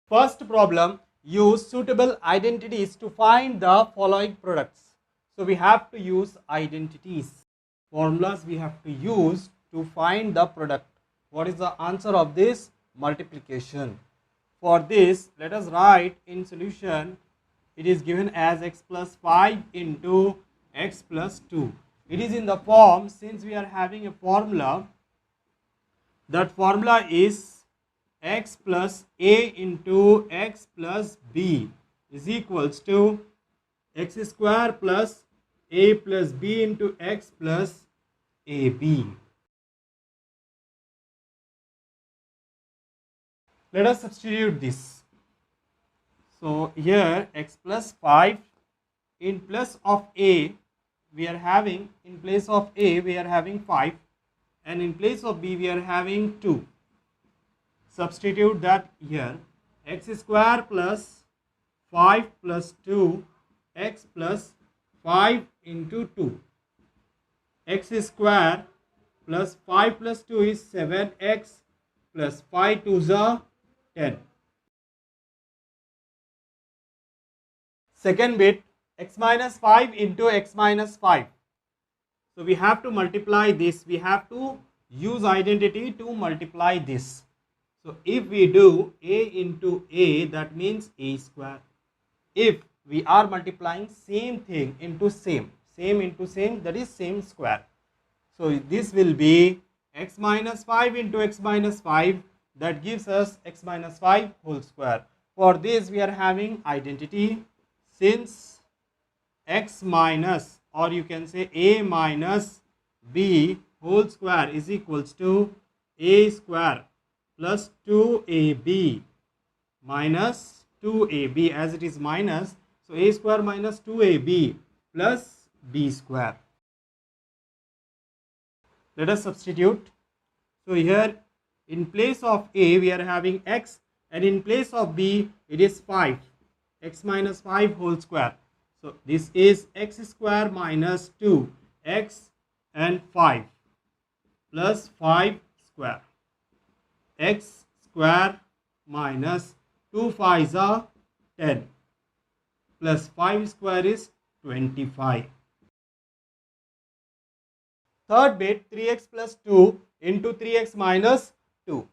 First problem, use suitable identities to find the following products. So we have to use identities, formulas we have to use to find the product. What is the answer of this? Multiplication. For this, let us write in solution. It is given as x plus 5 into x plus 2. It is in the form, since we are having a formula, that formula is x plus a into x plus b is equals to x square plus a plus b into x plus ab. Let us substitute this. So here x plus 5, in place of a we are having, in place of a we are having 5, and in place of b we are having 2. Substitute that here. X square plus 5 plus 2, x plus 5 into 2. X square plus 5 plus 2 is 7x plus 5 2s are 10. Second bit, x minus 5 into x minus 5. So we have to multiply this. We have to use identity to multiply this. So if we do a into a, that means a square. If we are multiplying same thing into same into same, that is same square. So this will be x minus 5 into x minus 5, that gives us x minus 5 whole square. For this we are having identity, since x minus, or you can say a minus b whole square is equals to a square plus 2ab minus 2ab, as it is minus, so a square minus 2ab plus b square. Let us substitute. So here in place of a we are having x, and in place of b it is 5, x minus 5 whole square. So this is x square minus 2x and 5 plus 5 square. X square minus 2 5s are 10 plus 5 square is 25. Third bit, 3x plus 2 into 3x minus 2.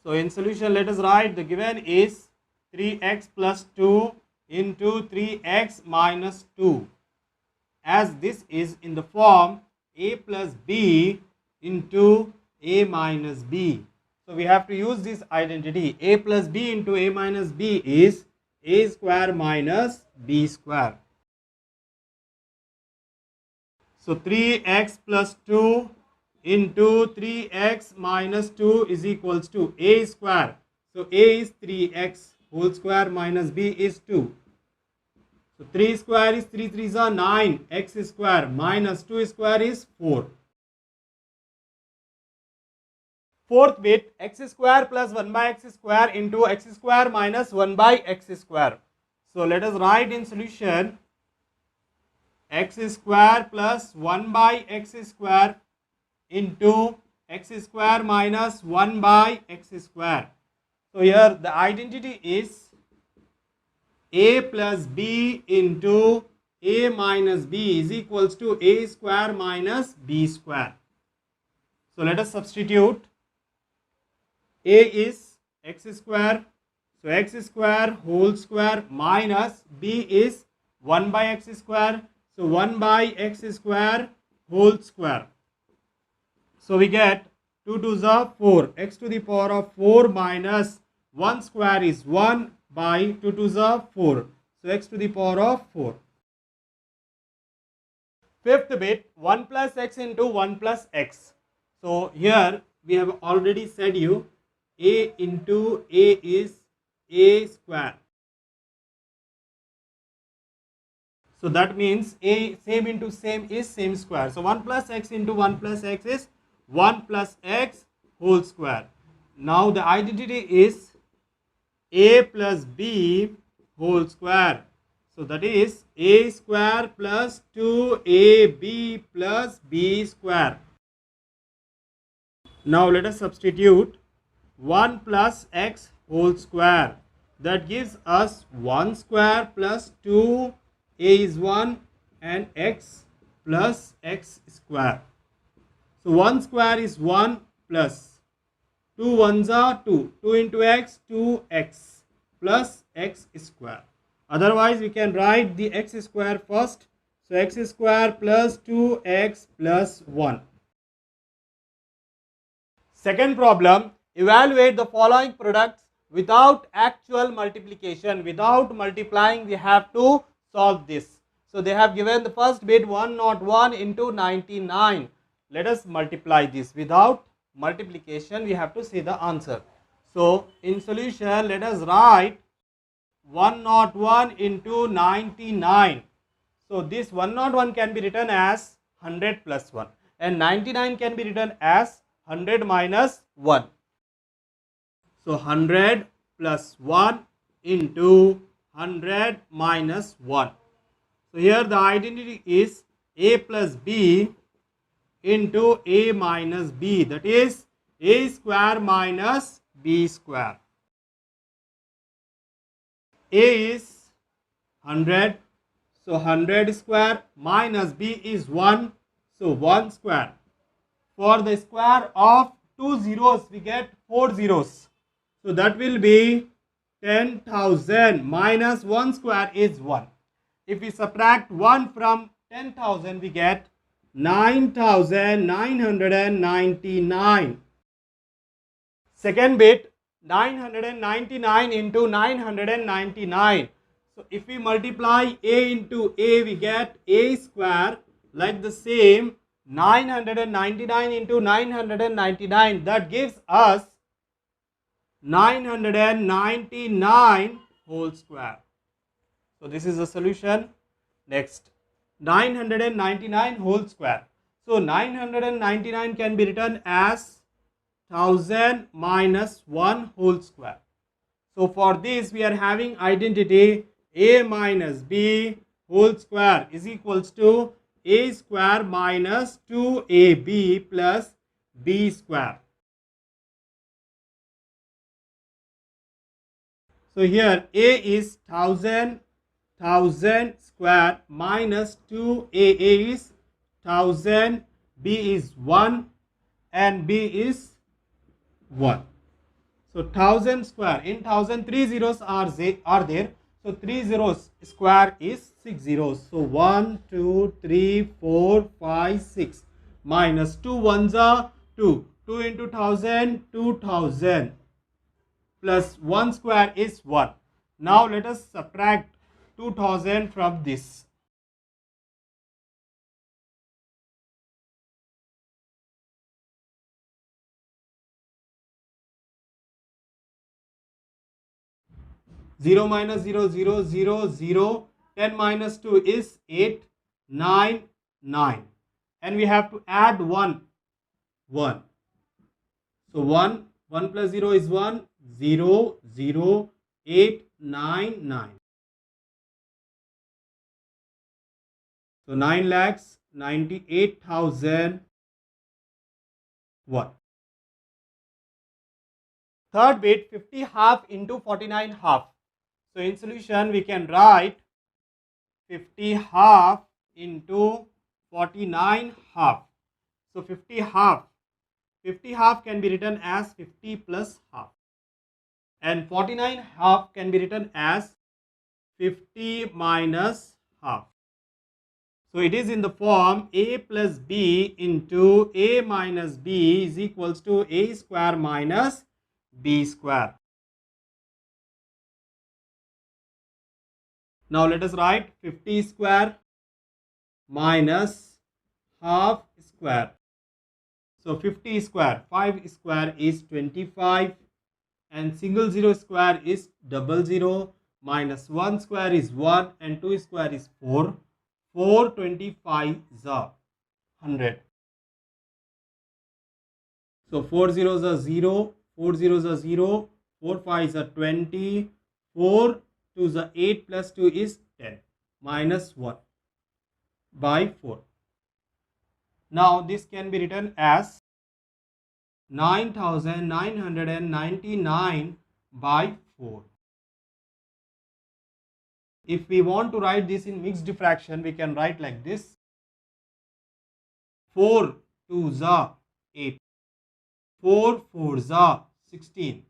So in solution, let us write the given is 3x plus 2 into 3x minus 2, as this is in the form a plus b into a minus b. So we have to use this identity. A plus b into a minus b is a square minus b square. So 3x plus 2 into 3x minus 2 is equals to a square. So a is 3x whole square minus b is 2. So 3 square is 3 3s are 9, x square minus 2 square is 4. Fourth bit, x square plus 1 by x square into x square minus 1 by x square. So let us write in solution x square plus 1 by x square into x square minus 1 by x square. So here the identity is a plus b into a minus b is equals to a square minus b square. So let us substitute. A is x square, so x square whole square minus b is 1 by x square, so 1 by x square whole square. So we get 2 2s are 4, x to the power of 4 minus 1 square is 1 by 2 2s are 4, so x to the power of 4. Fifth bit, 1 plus x into 1 plus x. So here we have already said you a into a is a square. So that means a same into same is same square. So 1 plus x into 1 plus x is 1 plus x whole square. Now the identity is a plus b whole square. So that is a square plus 2ab plus b square. Now let us substitute. 1 plus x whole square. That gives us 1 square plus 2, a is 1, and x plus x square. So 1 square is 1 plus 2 ones are 2. 2 into x, 2x plus x square. Otherwise, we can write the x square first. So x square plus 2x plus 1. Second problem, evaluate the following products without actual multiplication. Without multiplying, we have to solve this. So they have given the first bit 101 into 99. Let us multiply this. Without multiplication, we have to see the answer. So in solution, let us write 101 into 99. So this 101 can be written as 100 plus 1 and 99 can be written as 100 minus 1. So 100 plus 1 into 100 minus 1. So here the identity is a plus b into a minus b, that is a square minus b square. A is 100, so 100 square minus b is 1, so 1 square. For the square of 2 zeros, we get 4 zeros. So that will be 10,000 minus 1 square is 1. If we subtract 1 from 10,000, we get 9,999. Second bit, 999 into 999. So if we multiply a into a, we get a square. Like the same, 999 into 999, that gives us 999 whole square. So this is the solution. Next, 999 whole square. So 999 can be written as 1000 minus 1 whole square. So for this we are having identity a minus b whole square is equals to a square minus 2ab plus b square. So here a is 1000 square minus 2a is 1000, b is 1 and b is 1. So 1000 square, in 1000 3 zeros are there. So 3 zeros square is 6 zeros. So 1, 2, 3, 4, 5, 6 minus 2 ones are 2. 2 into 1000, 2000 plus 1 square is 1. Now let us subtract 2000 from this. Zero minus 0, 0, 0, 0. 10 minus 2 is 8, 9, 9. And we have to add 1, 1. So 1 plus 0 is 1, 0, 0, 8, 9, 9. So 9,98,001. Third bit, 50 half into 49 half. So in solution we can write 50 half into 49 half. So 50 half can be written as 50 plus half. And 49 half can be written as 50 minus half. So it is in the form a plus b into a minus b is equals to a square minus b square. Now let us write 50 square minus half square. So 50 square, 5 square is 25 and single zero square is double zero, minus 1 square is 1 and 2 square is 4. 425 is 100. So 4 zeros are 0, 4 zeros are 0, 4 5s are 20, 4 2s are 8 plus 2 is 10, minus 1 by 4. Now this can be written as 9,999 by 4. If we want to write this in mixed fraction, we can write like this. 4 2s are 8. 4 4s are 16.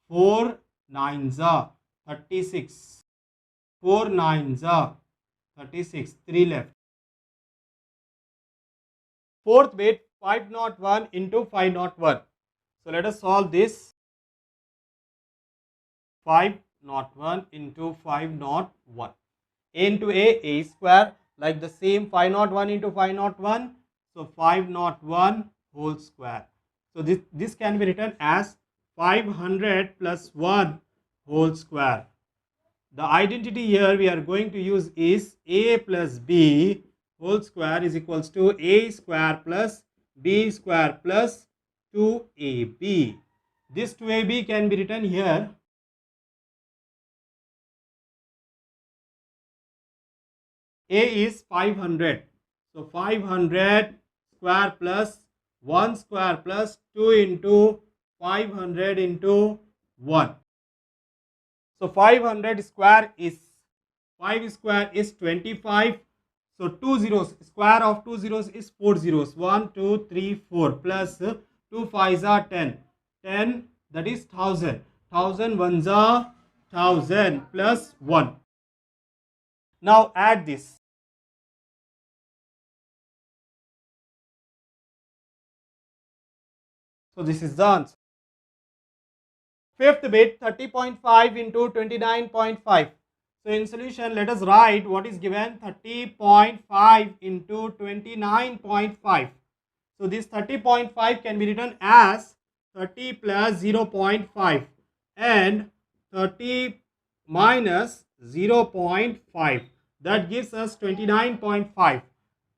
4 9s are 36. 4 9s are 36. 3 left. Fourth bit 501 into 501. So let us solve this. 501 into 501. A into A square, like the same 501 into 501. So 501 whole square. So this can be written as 500 plus 1 whole square. The identity here we are going to use is A plus B whole square is equals to A square plus B square plus 2AB. This 2AB can be written here. A is 500. So 500 square plus 1 square plus 2 into 500 into 1. So 500 square is 5 square is 25. So 2 zeros, square of 2 zeros is 4 zeros. 1, 2, 3, 4 plus 2 5s are 10. 10, that is 1000. 1000 ones are 1000 plus 1. Now add this. So this is the answer. Fifth bit 30.5 into 29.5. So in solution, let us write what is given 30.5 into 29.5. So this 30.5 can be written as 30 plus 0.5 and 30 minus 0.5. That gives us 29.5.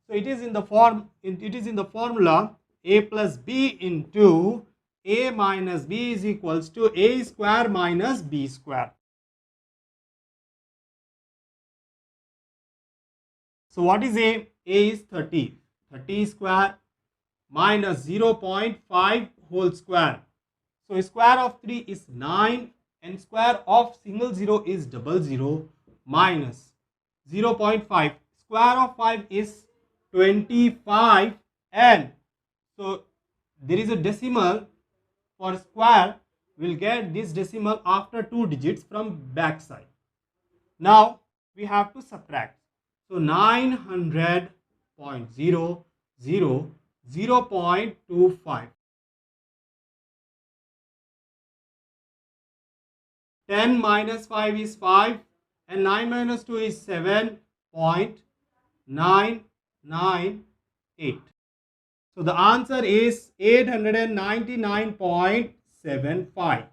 So it is in the formula A plus B into A minus B is equals to A square minus B square. So what is A? A is 30. 30 square minus 0.5 whole square. So square of 3 is 9 and square of single 0 is double 0 minus 0.5. Square of 5 is 25 and so there is a decimal for square. We'll get this decimal after 2 digits from back side. Now we have to subtract. So 900.000 0.25. 10 minus 5 is 5 and 9 minus 2 is 7.998. So the answer is 899.75.